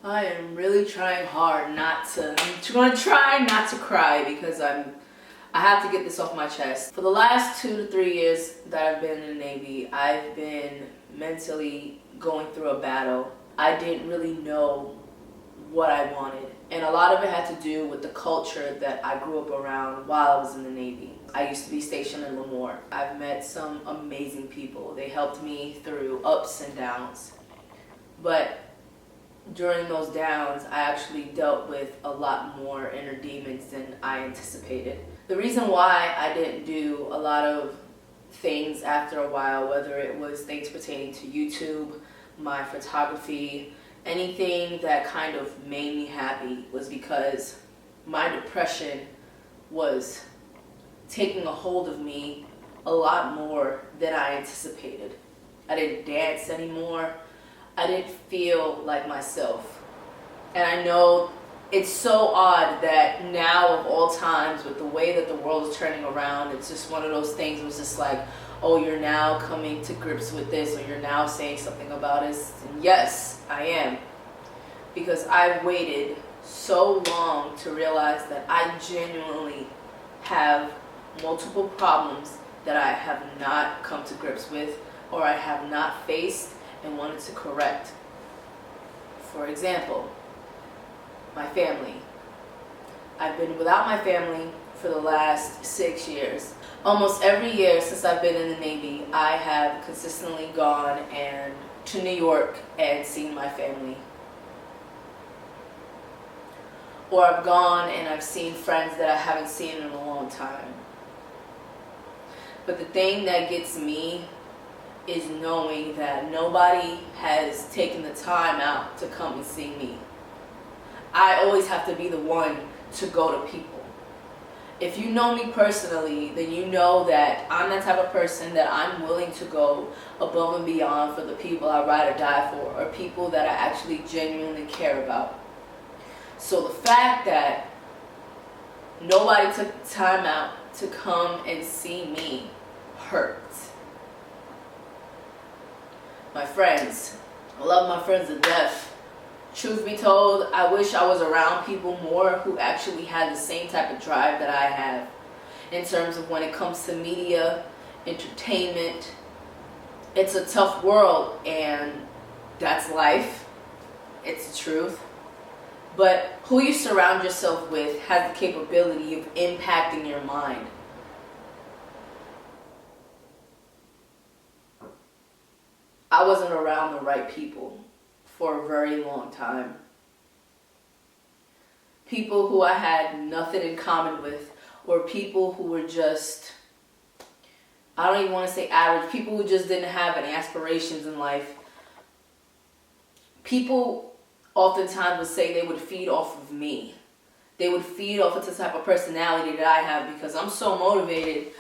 I am really trying hard I'm going to try not to cry because I have to get this off my chest. For the last 2 to 3 years that I've been in the Navy, I've been mentally going through a battle. I didn't really know what I wanted. And a lot of it had to do with the culture that I grew up around while I was in the Navy. I used to be stationed in Lemoore. I've met some amazing people. They helped me through ups and downs. But during those downs, I actually dealt with a lot more inner demons than I anticipated. The reason why I didn't do a lot of things after a while, whether it was things pertaining to YouTube, my photography, anything that kind of made me happy, was because my depression was taking a hold of me a lot more than I anticipated. I didn't dance anymore. I didn't feel like myself. And I know it's so odd that now of all times, with the way that the world is turning around, it's just one of those things. It was just like, oh, you're now coming to grips with this, or you're now saying something about it. And yes, I am. Because I waited so long to realize that I genuinely have multiple problems that I have not come to grips with, or I have not faced and wanted to correct. For example, my family. I've been without my family for the last 6 years. Almost every year since I've been in the Navy, I have consistently gone to New York and seen my family. Or I've gone and I've seen friends that I haven't seen in a long time. But the thing that gets me is knowing that nobody has taken the time out to come and see me. I always have to be the one to go to people. If you know me personally, then you know that I'm that type of person that I'm willing to go above and beyond for the people I ride or die for, or people that I actually genuinely care about. So the fact that nobody took the time out to come and see me hurts. My friends, I love my friends to death. Truth be told, I wish I was around people more who actually had the same type of drive that I have in terms of when it comes to media, entertainment. It's a tough world, and that's life. It's the truth. But who you surround yourself with has the capability of impacting your mind. I wasn't around the right people for a very long time. People who I had nothing in common with, or people who were just, I don't even want to say average, people who just didn't have any aspirations in life. People oftentimes would say they would feed off of me. They would feed off of the type of personality that I have because I'm so motivated.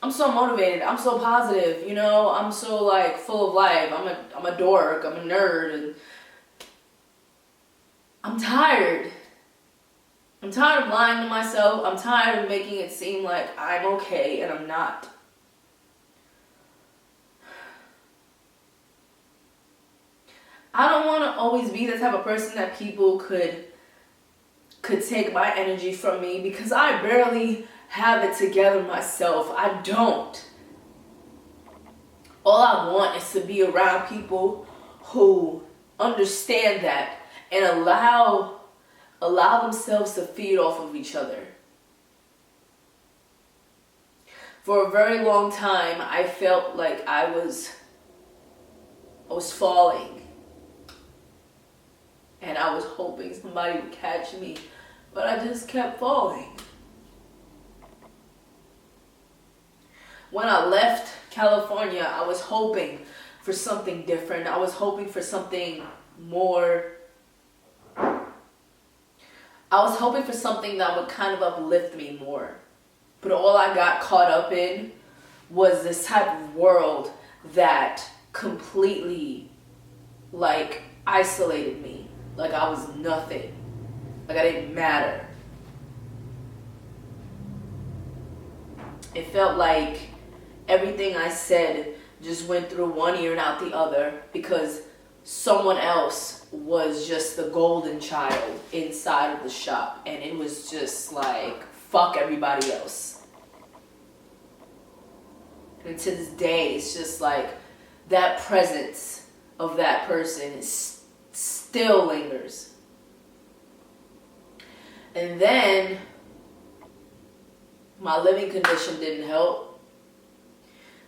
I'm so positive, I'm so full of life. I'm a dork, I'm a nerd, and I'm tired. I'm tired of lying to myself. I'm tired of making it seem like I'm okay and I'm not. I don't want to always be the type of person that people could take my energy from me, because I barely have it together myself. I don't. All I want is to be around people who understand that and allow themselves to feed off of each other. For a very long time, I felt like I was falling. And I was hoping somebody would catch me, but I just kept falling. When I left California, I was hoping for something different. I was hoping for something more. I was hoping for something that would kind of uplift me more. But all I got caught up in was this type of world that completely isolated me. Like I was nothing. Like I didn't matter. It felt like everything I said just went through one ear and out the other, because someone else was just the golden child inside of the shop, and it was just like, fuck everybody else. And to this day, it's just like that presence of that person is still lingers. And then my living condition didn't help.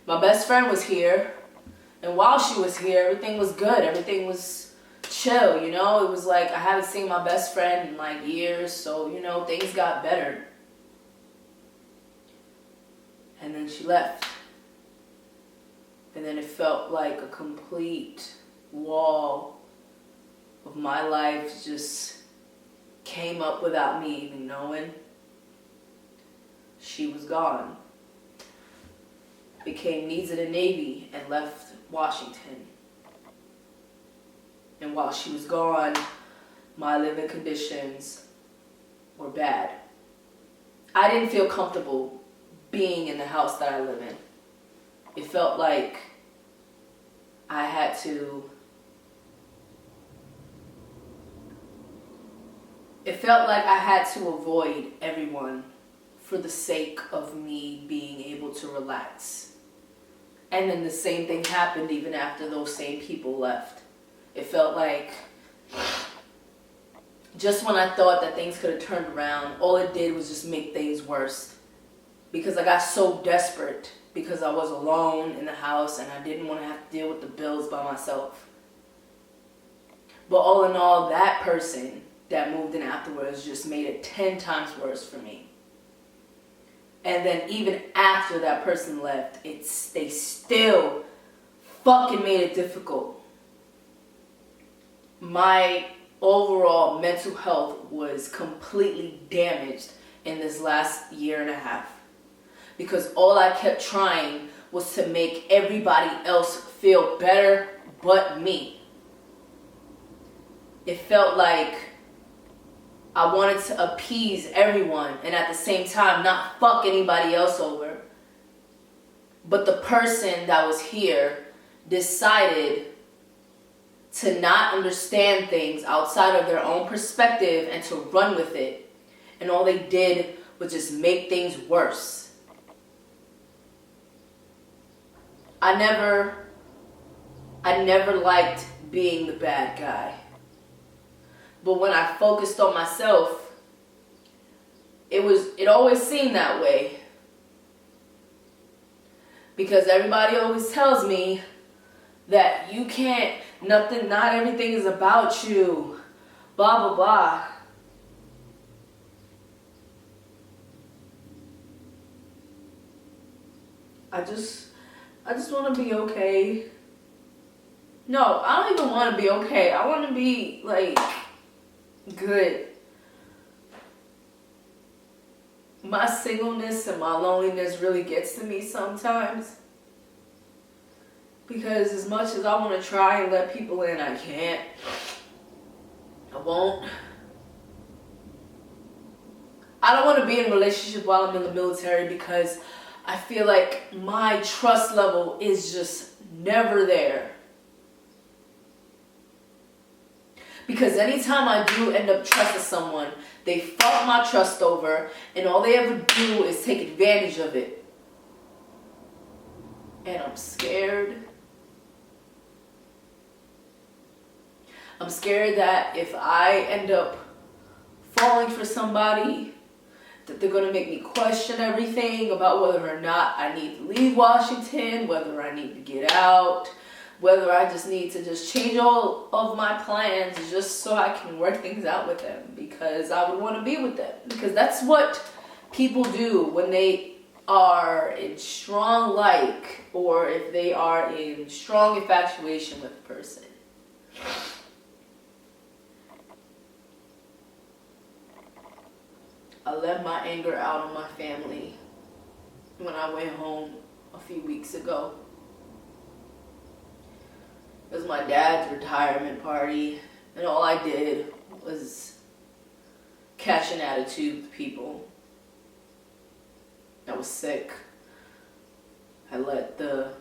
My best friend was here, and while she was here, everything was good. Everything was chill, you know? It was like I haven't seen my best friend in like years, so, you know, things got better. And then she left. And then it felt like a complete wall of my life just came up without me even knowing. She was gone. Became needs of the Navy and left Washington. And while she was gone, my living conditions were bad. I didn't feel comfortable being in the house that I live in. It felt like I had to avoid everyone for the sake of me being able to relax. And then the same thing happened even after those same people left. It felt like just when I thought that things could have turned around, all it did was just make things worse. Because I got so desperate because I was alone in the house and I didn't want to have to deal with the bills by myself. But all in all, that person that moved in afterwards just made it 10 times worse for me. And then even after that person left, they still fucking made it difficult. My overall mental health was completely damaged in this last year and a half. Because all I kept trying was to make everybody else feel better but me. It felt like I wanted to appease everyone and at the same time not fuck anybody else over. But the person that was here decided to not understand things outside of their own perspective and to run with it. And all they did was just make things worse. I never liked being the bad guy. But when I focused on myself, it always seemed that way. Because everybody always tells me that you can't, not everything is about you, blah, blah, blah. I just want to be okay. No, I don't even want to be okay. I want to be, like, good. My singleness and my loneliness really gets to me sometimes. Because as much as I want to try and let people in, I can't. I won't. I don't want to be in a relationship while I'm in the military because I feel like my trust level is just never there. Because anytime I do end up trusting someone, they fuck my trust over and all they ever do is take advantage of it. And I'm scared. I'm scared that if I end up falling for somebody, that they're going to make me question everything about whether or not I need to leave Washington, whether I need to get out, whether I just need to just change all of my plans just so I can work things out with them, because I would want to be with them. Because that's what people do when they are in strong like, or if they are in strong infatuation with a person. I let my anger out on my family when I went home a few weeks ago. It was my dad's retirement party, and all I did was catch an attitude with people. I was sick. I let the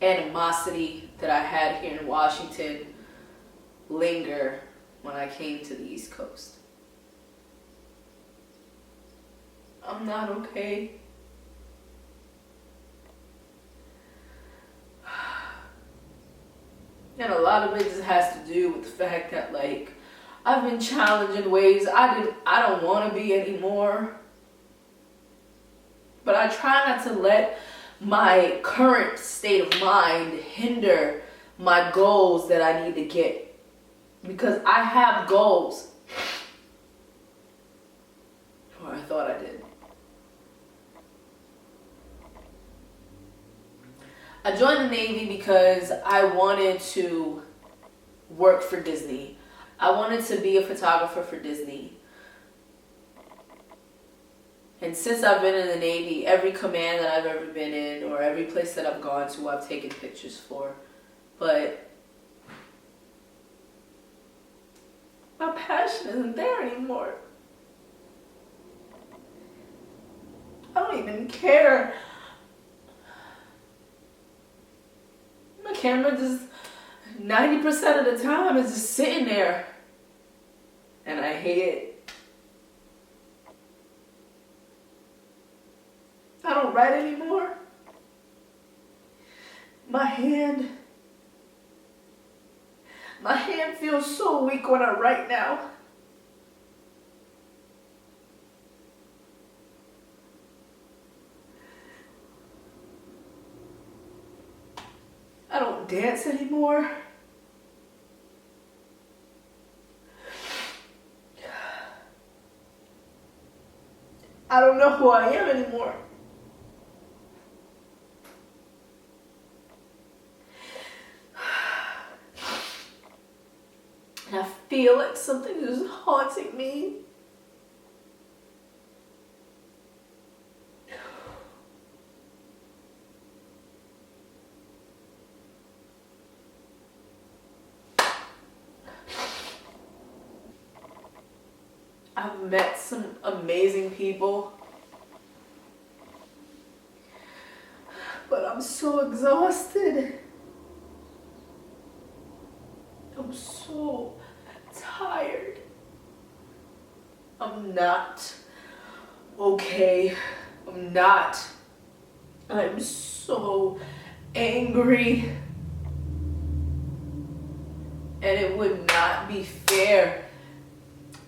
animosity that I had here in Washington linger when I came to the East Coast. I'm not okay. And a lot of it just has to do with the fact that, like, I've been challenged in ways I don't want to be anymore. But I try not to let my current state of mind hinder my goals that I need to get. Because I have goals. Or I thought I did. I joined the Navy because I wanted to work for Disney. I wanted to be a photographer for Disney. And since I've been in the Navy, every command that I've ever been in or every place that I've gone to, I've taken pictures for. But my passion isn't there anymore. I don't even care. My camera just 90% of the time is just sitting there. And I hate it. I don't write anymore. My hand feels so weak when I write now. I don't dance anymore. I don't know who I am anymore. And I feel like something is haunting me. I've met some amazing people, but I'm so exhausted. I'm so tired. I'm not okay. I'm so angry. And it would not be fair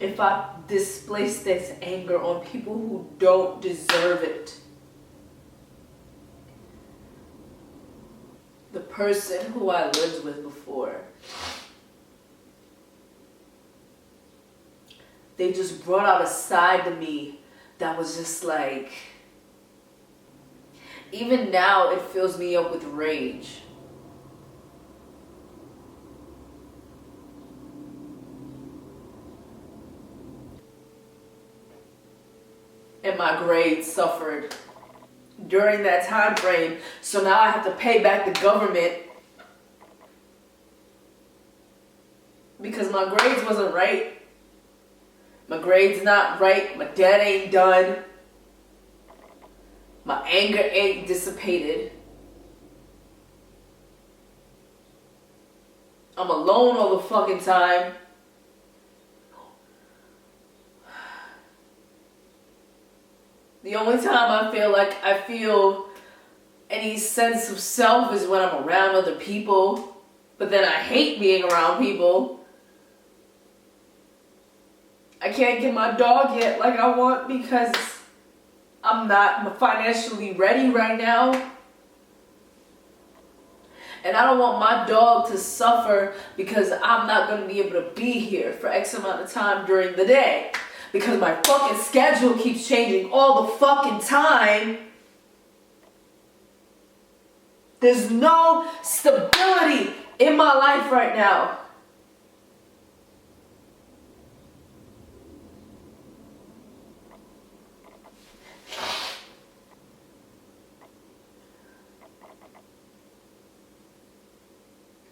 if I displace this anger on people who don't deserve it. The person who I lived with before, they just brought out a side to me that was just like, even now it fills me up with rage. And my grades suffered during that time frame. So now I have to pay back the government because my grades wasn't right. My grades not right. My debt ain't done. My anger ain't dissipated. I'm alone all the fucking time. The only time I feel any sense of self is when I'm around other people. But then I hate being around people. I can't get my dog yet like I want because I'm not financially ready right now. And I don't want my dog to suffer because I'm not going to be able to be here for X amount of time during the day. Because my fucking schedule keeps changing all the fucking time. There's no stability in my life right now.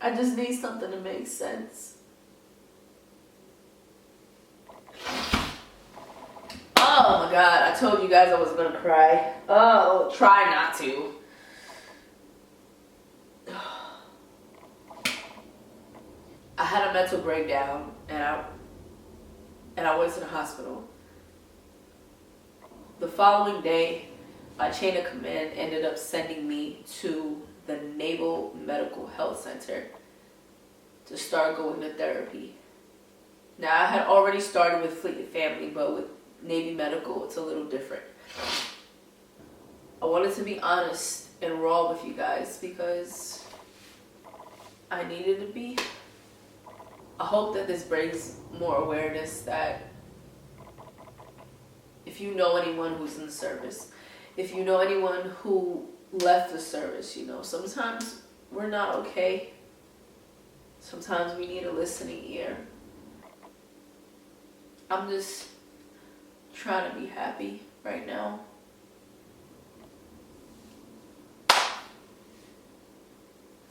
I just need something to make sense. Oh my God, I told you guys I was gonna cry. Oh, try not to. I had a mental breakdown, and I went to the hospital. The following day, my chain of command ended up sending me to the Naval Medical Health Center to start going to therapy. Now, I had already started with Fleet Family, but with Navy Medical, it's a little different. I wanted to be honest and raw with you guys because I needed to be. I hope that this brings more awareness that if you know anyone who's in the service, if you know anyone who left the service, you know, sometimes we're not okay. Sometimes we need a listening ear. I'm just trying to be happy right now.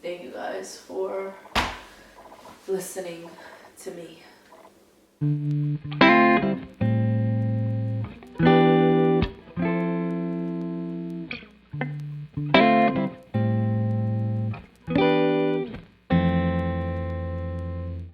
Thank you guys for listening to me.